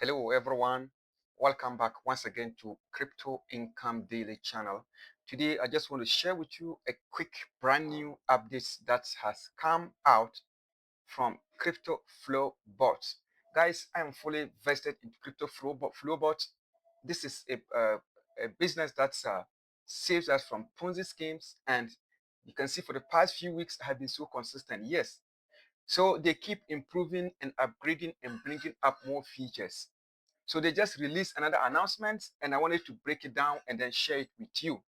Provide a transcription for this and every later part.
Hello everyone, welcome back once again to Crypto Income Daily channel. Today I just want to share with you a quick brand new update that has come out from Crypto Flow Bot. Guys, I am fully vested in Crypto Flow Bot. This is a business that saves us from Ponzi schemes, and you can see for the past few weeks I have been so consistent. Yes, so they keep improving and upgrading and bringing up more features. So they just released another announcement, and I wanted to break it down and then share it with you.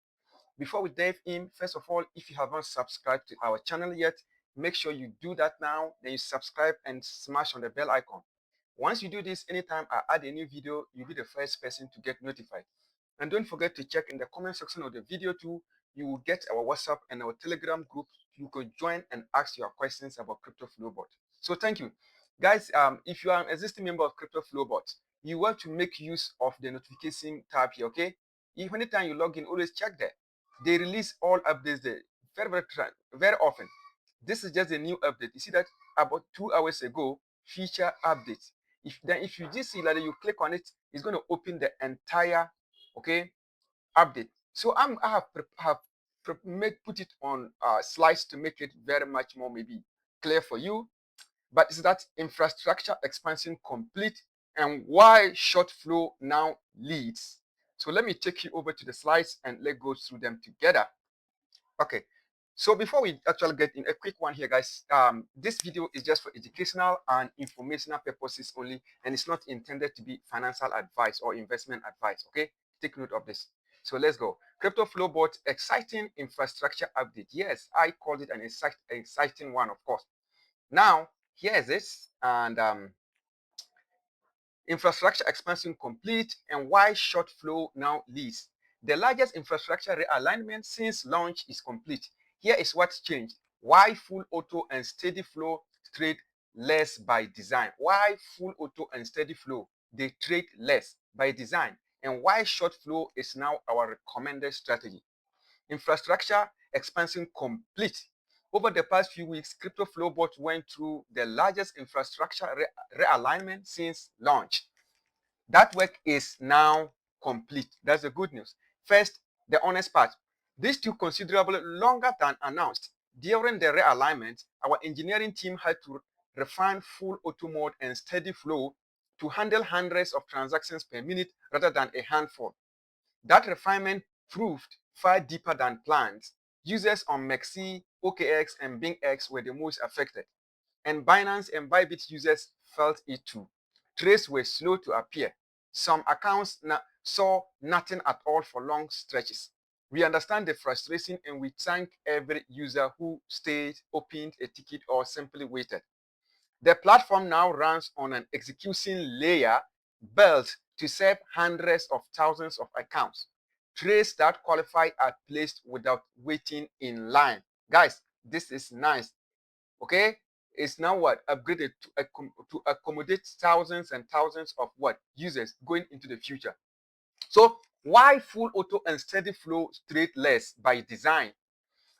Before we dive in, first of all, if you haven't subscribed to our channel yet, make sure you do that now. Then you subscribe and smash on the bell icon. Once you do this, anytime I add a new video, you'll be the first person to get notified. And don't forget to check in the comment section of the video too. You will get our WhatsApp and our Telegram group. You could join and ask your questions about Crypto Flowbot. So thank you. Guys, if you are an existing member of Crypto Flowbot, you want to make use of the notification tab here, okay? If anytime you log in, always check there. They release all updates there very often. This is just a new update. You see that about 2 hours ago, feature update. If you just see that you click on it, it's going to open the entire update. So I have put it on slides to make it very much more maybe clear for you. But is that infrastructure expansion complete and why short flow now leads? So let me take you over to the slides and let's go through them together. Okay. So before we actually get in, a quick one here, guys. This video is just for educational and informational purposes only, and it's not intended to be financial advice or investment advice. Okay, take note of this. So let's go. Crypto Flow Bot exciting infrastructure update. Yes, I called it an exciting one, of course. Now here's this, and infrastructure expansion complete and why short flow now leads. The largest infrastructure realignment since launch is complete. Here is what's changed. Why full auto and steady flow trade less by design? Why full auto and steady flow they trade less by design? And why short flow is now our recommended strategy. Infrastructure expansion complete. Over the past few weeks, Crypto Flowbot went through the largest infrastructure realignment since launch. That work is now complete. That's the good news. First, the honest part. This took considerably longer than announced. During the realignment, our engineering team had to refine full auto mode and steady flow to handle hundreds of transactions per minute rather than a handful. That refinement proved far deeper than planned. Users on MEXC, OKX, and BingX were the most affected, and Binance and Bybit users felt it too. Trades were slow to appear. Some accounts saw nothing at all for long stretches. We understand the frustration and we thank every user who stayed, opened a ticket, or simply waited. The platform now runs on an execution layer built to serve hundreds of thousands of accounts. Trades that qualify are placed without waiting in line. Guys, this is nice. Okay, it's now what upgraded to accommodate thousands and thousands of what users going into the future. So why full auto and steady flow trade less by design?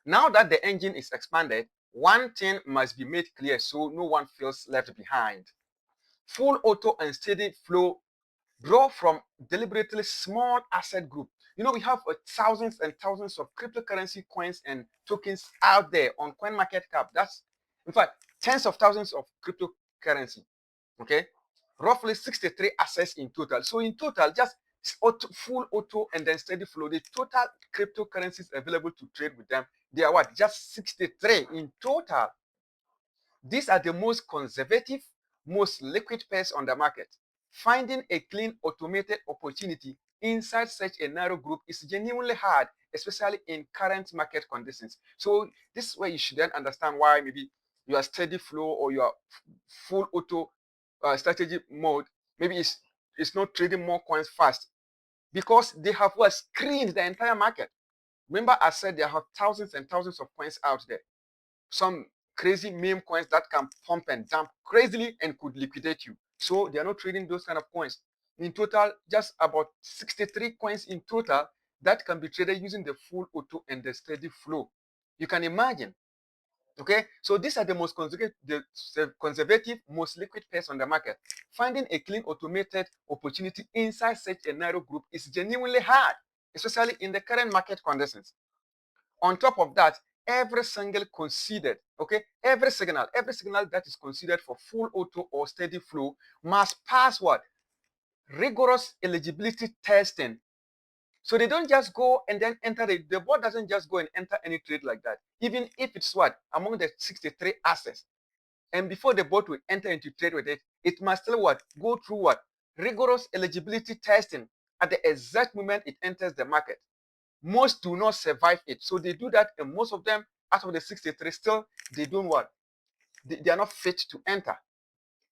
Now that the engine is expanded, one thing must be made clear so no one feels left behind. Full auto and steady flow draw from deliberately small asset group. You know, we have thousands and thousands of cryptocurrency coins and tokens out there on CoinMarketCap. That's, in fact, tens of thousands of cryptocurrency. Okay, roughly 63 assets in total. So in total, just full auto and then steady flow, the total cryptocurrencies available to trade with them, they are what? Just 63 in total. These are the most conservative, most liquid pairs on the market. Finding a clean, automated opportunity inside such a narrow group is genuinely hard, especially in current market conditions. So this is where you should then understand why maybe your steady flow or your full auto strategy mode, maybe it's not trading more coins fast because they have what screened the entire market. Remember, I said there have thousands and thousands of coins out there. Some crazy meme coins that can pump and dump crazily and could liquidate you. So they are not trading those kind of coins. In total, just about 63 coins in total that can be traded using the full auto and the steady flow. You can imagine Okay, so these are the most conservative, most liquid pairs on the market. Finding a clean automated opportunity inside such a narrow group is genuinely hard, especially in the current market conditions. On top of that, every signal that is considered for full auto or steady flow must pass what? Rigorous eligibility testing. So they don't just go and then enter the board doesn't just go and enter any trade like that. Even if it's what? Among the 63 assets. And before the board will enter into trade with it, it must still what? Go through what? Rigorous eligibility testing at the exact moment it enters the market. Most do not survive it. So they do that, and most of them, out of the 63, still they don't what? They are not fit to enter.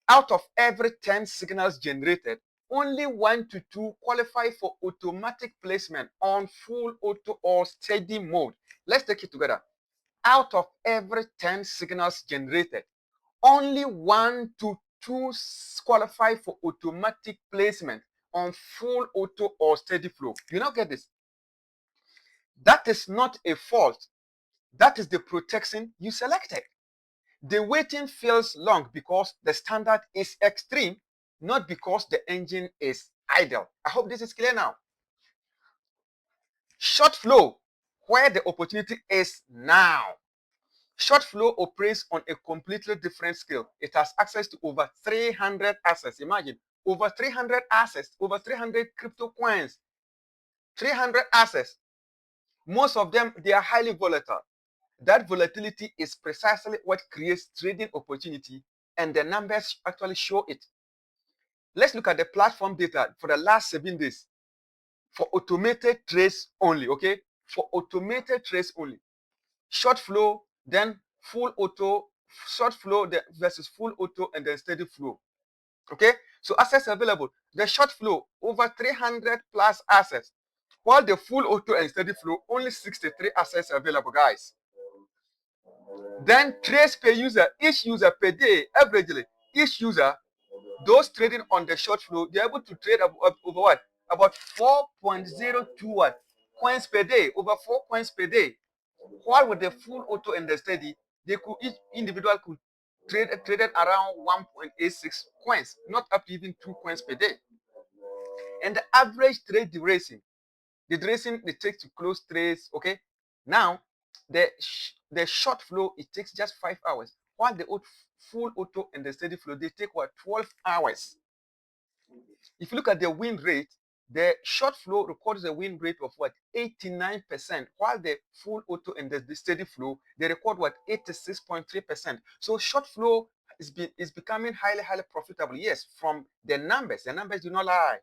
Out of every 10 signals generated, only 1 to 2 qualify for automatic placement on full auto or steady mode. Let's take it together. Out of every 10 signals generated, only 1 to 2 qualify for automatic placement on full auto or steady flow. You now get this. That is not a fault. That is the protection you selected. The waiting feels long because the standard is extreme, not because the engine is idle. I hope this is clear now. Short flow, where the opportunity is now. Short flow operates on a completely different scale. It has access to over 300 assets. Imagine, over 300 assets, over 300 crypto coins, 300 assets. Most of them, they are highly volatile. That volatility is precisely what creates trading opportunity, and the numbers actually show it. Let's look at the platform data for the last 7 days for automated trades only, okay? For automated trades only. Short flow, then full auto, short flow versus full auto, and then steady flow. Okay? So assets available. The short flow, over 300 plus assets, while the full auto and steady flow, only 63 assets available, guys. Then trades per user, each user per day, averagely, each user, those trading on the short flow, they're able to trade over what? About 4.02 coins per day, over 4 coins per day. While with the full auto and the steady, each individual could traded around 1.86 coins, not up to even 2 coins per day. And the average trade duration, the duration it takes to close trades, okay? Now, the short flow, it takes just 5 hours. While the full auto and the steady flow, they take what? 12 hours. If you look at the win rate, the short flow records a win rate of what? 89%, while the full auto and the steady flow, they record what? 86.3%. So short flow is becoming highly profitable. Yes, from the numbers do not lie.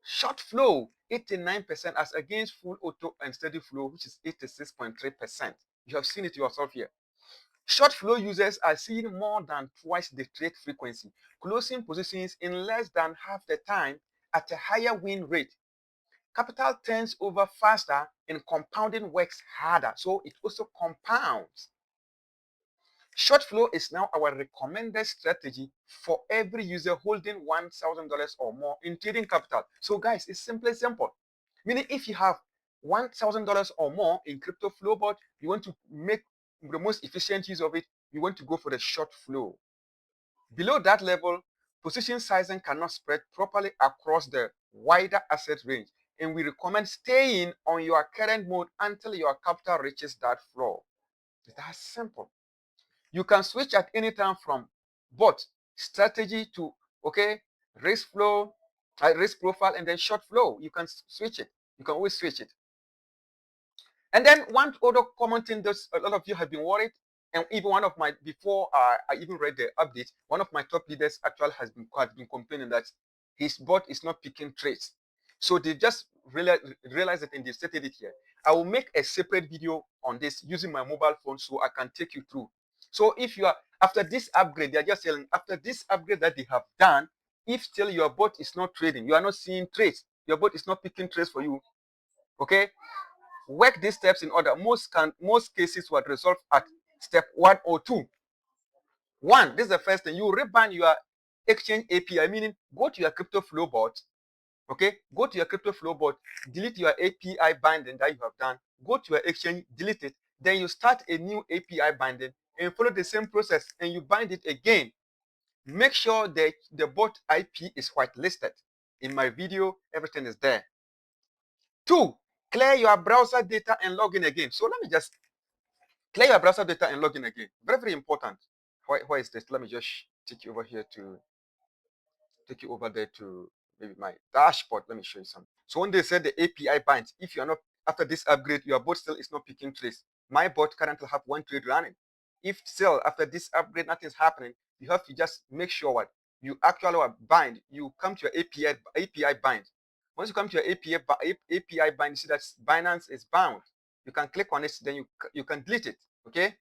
Short flow, 89% as against full auto and steady flow, which is 86.3%. You have seen it yourself here. Short flow users are seeing more than twice the trade frequency, closing positions in less than half the time at a higher win rate. Capital turns over faster and compounding works harder, so it also compounds. Short flow is now our recommended strategy for every user holding $1,000 or more in trading capital. So guys, it's simply simple. Meaning if you have $1,000 or more in crypto flow, but you want to make the most efficient use of it, you want to go for the short flow. Below that level, position sizing cannot spread properly across the wider asset range, and we recommend staying on your current mode until your capital reaches that floor. It's that simple. You can switch at any time from both strategy to risk flow, risk profile, and then short flow. You can switch it. You can always switch it. And then one other common thing that a lot of you have been worried, and even one of my before I even read the update, one of my top leaders actually has been complaining that his bot is not picking trades. So they just realized it and they stated it here. I will make a separate video on this using my mobile phone so I can take you through. So if you are after this upgrade, they are just telling after this upgrade that they have done, if still your bot is not trading, you are not seeing trades, your bot is not picking trades for you, okay? Work these steps in order. Most cases will resolve at step 1 or 2. 1, this is the first thing. You rebind your exchange API, meaning go to your crypto flow bot. Okay, go to your crypto flow bot, delete your API binding that you have done, go to your exchange, delete it, Then you start a new API binding and follow the same process and you bind it again. Make sure that the bot IP is whitelisted. In my video, everything is there. 2, clear your browser data and log in again. So let me just clear your browser data and log in again. Very, very important. Why is this? Let me just take you over here to take you over there to maybe my dashboard. Let me show you something. So when they said the API binds, if you're not after this upgrade, your bot still is not picking trades. My bot currently have 1 trade running. If still after this upgrade nothing's happening, you have to just make sure what you actually bind. You come to your API bind. Once you come to your API bind, you see that Binance is bound. You can click on it, then you can delete it. Okay,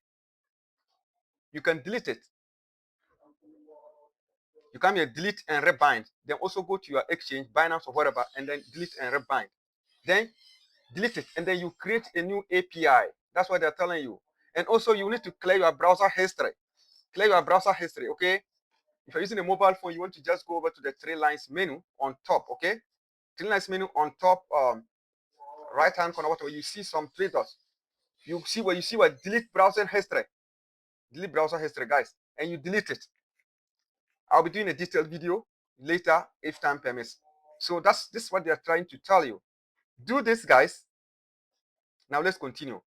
you can delete it. You come here, delete and rebind. Then also go to your exchange, Binance or whatever, and then delete and rebind. Then delete it, and then you create a new API. That's what they're telling you. And also, you need to clear your browser history. Clear your browser history, okay? If you're using a mobile phone, you want to just go over to the 3 lines menu on top, okay? 3 lines menu on top, right-hand corner, whatever, you see some 3 dots. You see what delete browser history. Delete browser history, guys, and you delete it. I'll be doing a detailed video later if time permits. So this is what they're trying to tell you. Do this, guys. Now let's continue.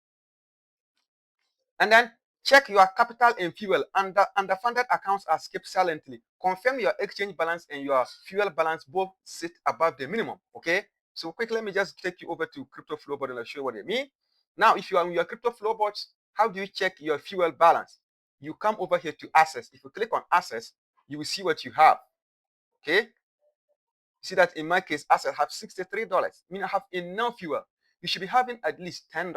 And then check your capital and fuel. Underfunded accounts are skipped silently. Confirm your exchange balance and your fuel balance both sit above the minimum. Okay. So quickly, let me just take you over to Crypto Flowbot and I'll show you what they mean. Now, if you are on your Crypto Flowbot, how do you check your fuel balance? You come over here to Access. If you click on Access, you will see what you have. Okay. See that in my case, Access have $63. Meaning I have enough fuel. You should be having at least $10.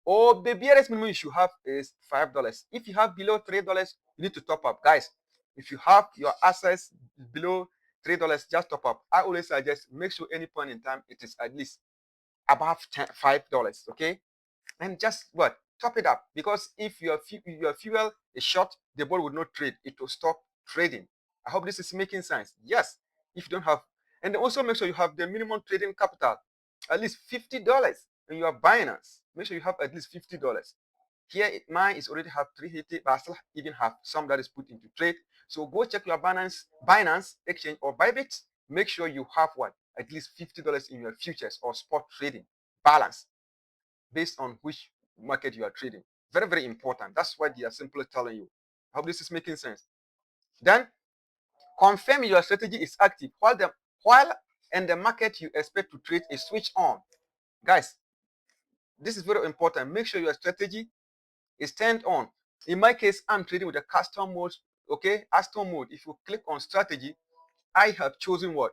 Or the barest minimum you should have is $5. If you have below $3, you need to top up. Guys, if you have your assets below $3, just top up. I always suggest make sure any point in time it is at least above $5. Okay? And just what? Top it up. Because if your fuel is short, the ball will not trade. It will stop trading. I hope this is making sense. Yes, if you don't have, and also make sure you have the minimum trading capital, at least $50 when you are Binance. Make sure you have at least $50. Here, mine is already have 380, but I still even have some that is put into trade. So go check your Binance exchange or Bybit. Make sure you have what? At least $50 in your futures or spot trading balance based on which market you are trading. Very, very important. That's why they are simply telling you. I hope this is making sense. Then confirm your strategy is active while in the market you expect to trade is switch on. Guys, this is very important. Make sure your strategy is turned on. In my case, I'm trading with the custom mode. Okay, custom mode. If you click on strategy, I have chosen what?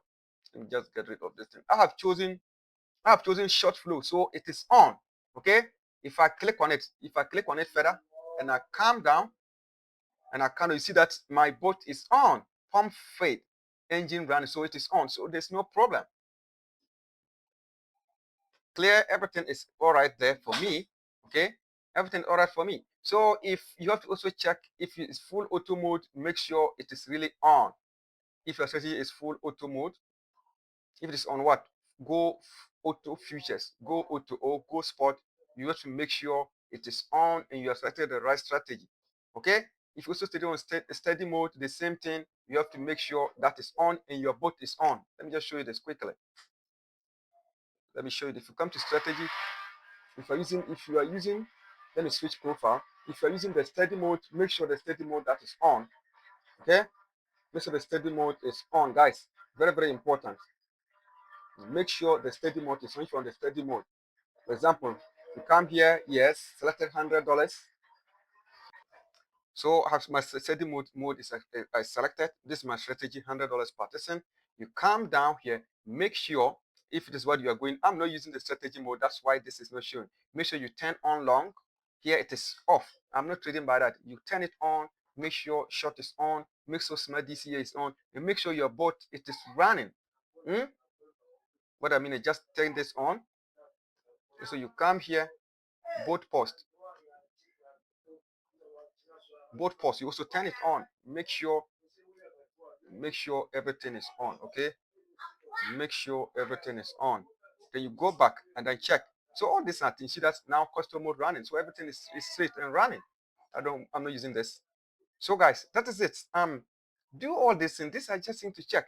Let me just get rid of this thing. I have chosen short flow, so it is on. Okay. If I click on it further, and I calm down, and I kind of see that my boat is on, pump fade, engine running, so it is on. So there's no problem. Clear, everything is all right there for me. Okay, everything all right for me. So if you have to also check if it's full auto mode, make sure it is really on. If your strategy is full auto mode, if it is on what? Go auto futures, go auto or go spot, you have to make sure it is on and you have selected the right strategy. Okay, if you also stay on steady mode, the same thing, you have to make sure that is on and your bot is on. Let me just show you this quickly. Let me show you. If you come to strategy, if you are using, let me switch profile. If you're using the steady mode, make sure the steady mode that is on. Okay, make sure the steady mode is on, guys. Very, very important. Make sure the steady mode is on. If you're on the steady mode, for example, you come here, yes, selected $100. So I have my steady mode is I selected. This is my strategy, $100 partition. You come down here, make sure if it is what you are going. I'm not using the strategy mode. That's why this is not showing. Make sure you turn on long. Here it is off. I'm not trading by that. You turn it on. Make sure short is on. Make sure smart DCA is on. And make sure your bot it is running. What I mean is just turn this on. So you come here, bot post. Both posts, you also turn it on. Make sure everything is on. Okay, make sure everything is on. Then you go back and then check. So all these are things. See that's now custom mode running. So everything is straight and running. I'm not using this. So guys, that is it. Do all these things. These are just things to check.